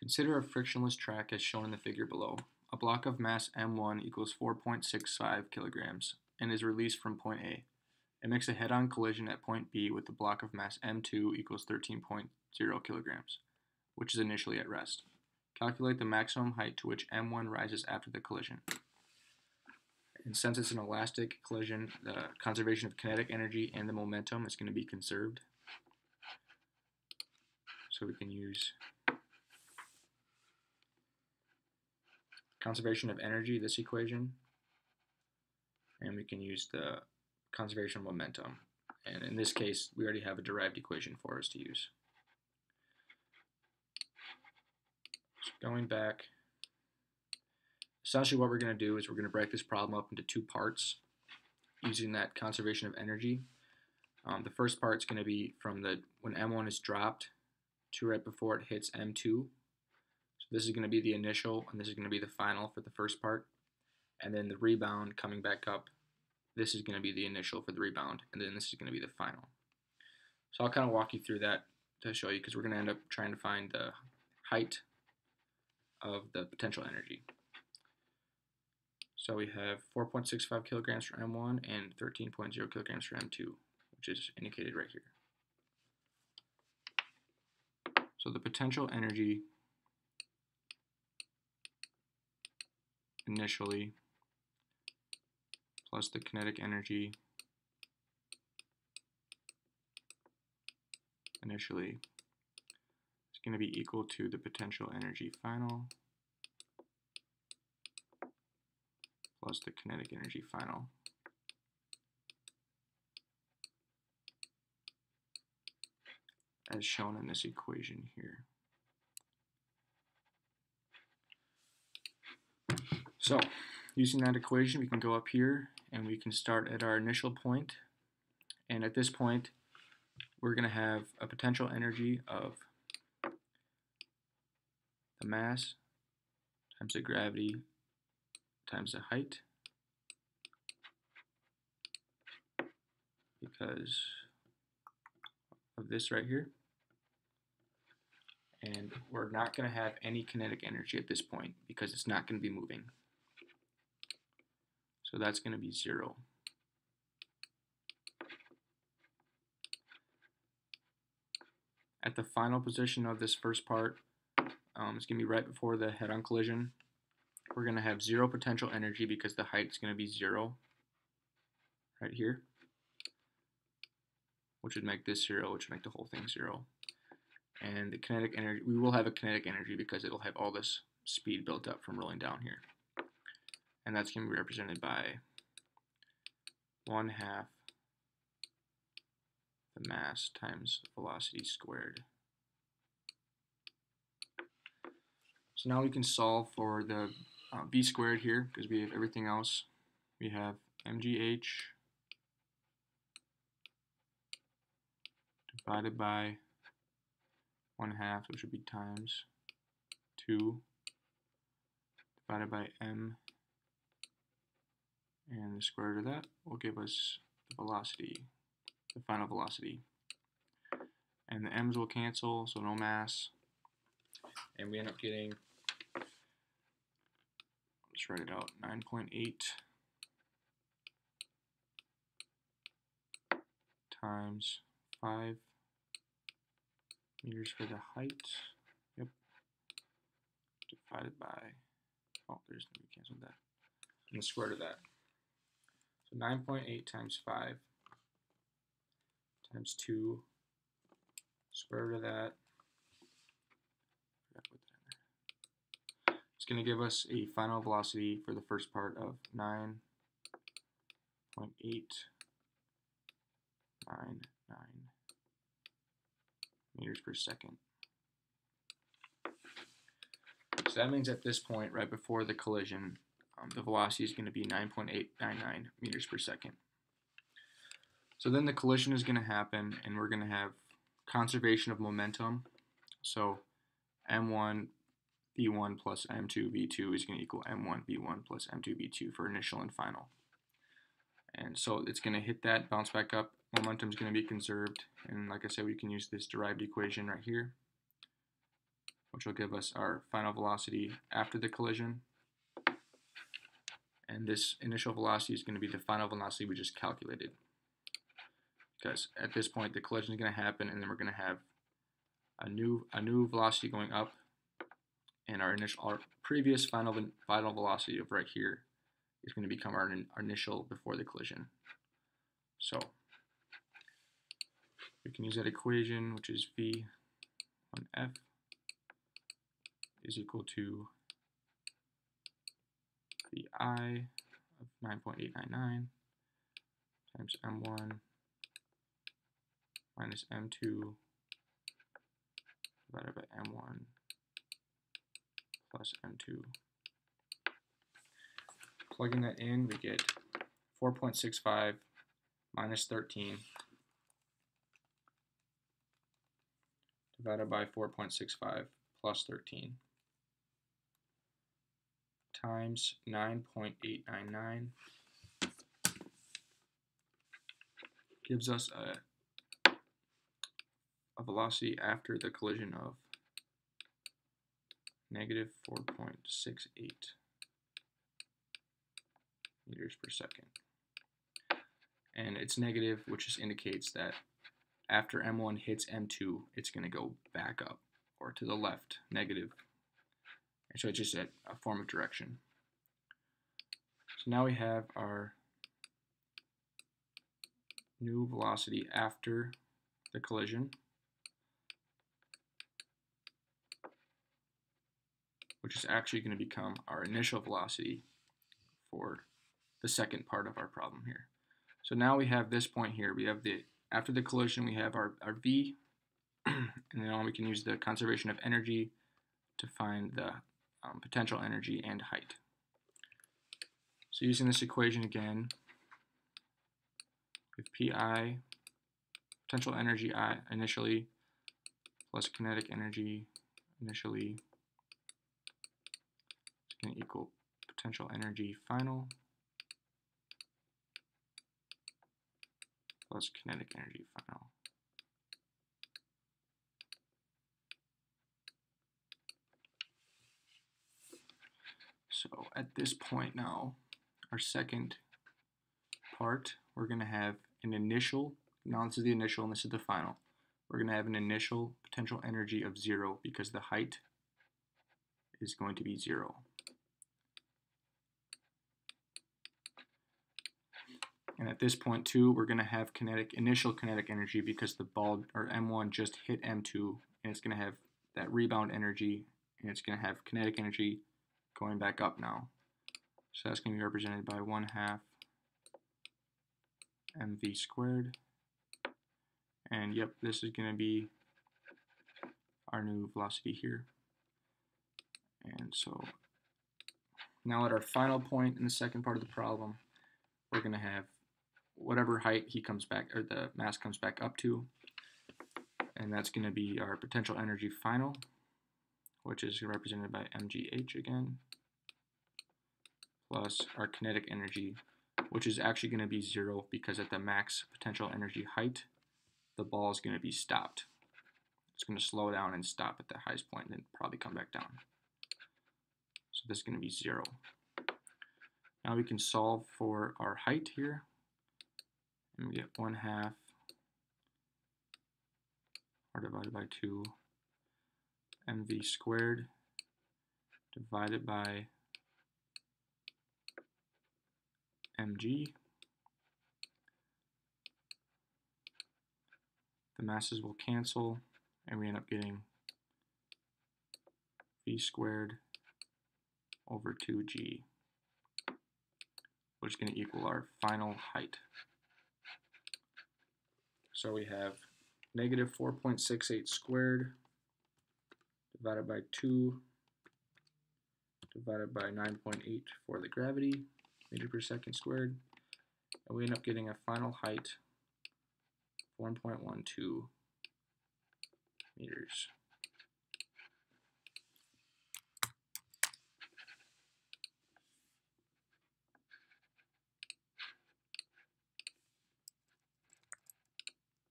Consider a frictionless track as shown in the figure below. A block of mass m1 equals 4.65 kilograms and is released from point A. It makes a head-on collision at point B with a block of mass m2 equals 13.0 kilograms, which is initially at rest. Calculate the maximum height to which m1 rises after the collision. And since it's an elastic collision, the conservation of kinetic energy and the momentum is going to be conserved. So we can use conservation of energy, this equation, and we can use the conservation of momentum. And in this case, we already have a derived equation for us to use. So going back, essentially what we're going to do is we're going to break this problem up into two parts using that conservation of energy. The first part is going to be from when m1 is dropped to right before it hits m2. So this is going to be the initial, and this is going to be the final for the first part. And then the rebound coming back up, this is going to be the initial for the rebound, and then this is going to be the final. So I'll kind of walk you through that to show you, because we're going to end up trying to find the height of the potential energy. So we have 4.65 kilograms for m1 and 13.0 kilograms for m2, which is indicated right here. So the potential energy initially plus the kinetic energy initially is going to be equal to the potential energy final plus the kinetic energy final as shown in this equation here. So using that equation, we can go up here and we can start at our initial point, and at this point we're going to have a potential energy of the mass times the gravity times the height, because of this right here. And we're not going to have any kinetic energy at this point because it's not going to be moving. So that's going to be 0. At the final position of this first part, it's going to be right before the head-on collision. We're going to have 0 potential energy because the height is going to be 0 right here, which would make this 0, which would make the whole thing 0. And the kinetic energy, we will have a kinetic energy because it'll have all this speed built up from rolling down here. And that's going to be represented by 1/2 the mass times velocity squared. So now we can solve for the v squared here, because we have everything else. We have mgh divided by 1/2, which would be times 2 divided by m, and the square root of that will give us the velocity, the final velocity. And the m's will cancel, so no mass, and we end up getting, let's write it out, 9.8 times 5 meters for the height, yep, divided by, oh, there's no, we canceled that, and the square root of that. So 9.8 times 5 times 2, square root of that, it's going to give us a final velocity for the first part of 9.899 meters per second. So that means at this point, right before the collision, the velocity is going to be 9.899 meters per second. So then the collision is going to happen, and we're going to have conservation of momentum. So m1 v1 plus m2 v2 is going to equal m1 v1 plus m2 v2 for initial and final. And so it's going to hit that, bounce back up, momentum is going to be conserved, and like I said, we can use this derived equation right here which will give us our final velocity after the collision. And this initial velocity is going to be the final velocity we just calculated. Because at this point, the collision is going to happen, and then we're going to have a new velocity going up, and our previous final velocity of right here is going to become our initial before the collision. So we can use that equation, which is v1f is equal to vi of 9.899 times m1 minus m2 divided by m1 plus m2. Plugging that in, we get 4.65 minus 13 divided by 4.65 plus 13 times 9.899 gives us a velocity after the collision of negative 4.68 meters per second. And it's negative, which just indicates that after M1 hits M2, it's going to go back up or to the left, negative. And so it's just a form of direction. So now we have our new velocity after the collision, which is actually going to become our initial velocity for the second part of our problem here. So now we have this point here. We have after the collision, we have our v, and then we can use the conservation of energy to find the potential energy and height. So using this equation again, with pi, potential energy I initially, plus kinetic energy initially, is going to equal potential energy final plus kinetic energy final. So at this point now, our second part, we're going to have an initial, now this is the initial and this is the final. We're going to have an initial potential energy of 0 because the height is going to be 0. And at this point too, we're going to have initial kinetic energy because the ball, or M1, just hit M2, and it's going to have that rebound energy, and it's going to have kinetic energy going back up now. So that's going to be represented by 1/2 mv squared. And yep, this is going to be our new velocity here. And so now at our final point in the second part of the problem, we're going to have whatever height he comes back, or the mass comes back up to, and that's going to be our potential energy final, which is represented by mgh again, plus our kinetic energy, which is actually going to be 0 because at the max potential energy height, the ball is going to be stopped. It's going to slow down and stop at the highest point and then probably come back down. So this is going to be 0. Now we can solve for our height here, and we get 1/2 r divided by 2 mv squared divided by mg. The masses will cancel, and we end up getting v squared over 2g, which is going to equal our final height. So we have negative 4.68 squared divided by 2 divided by 9.8 for the gravity, meter per second squared, and we end up getting a final height 1.12 meters.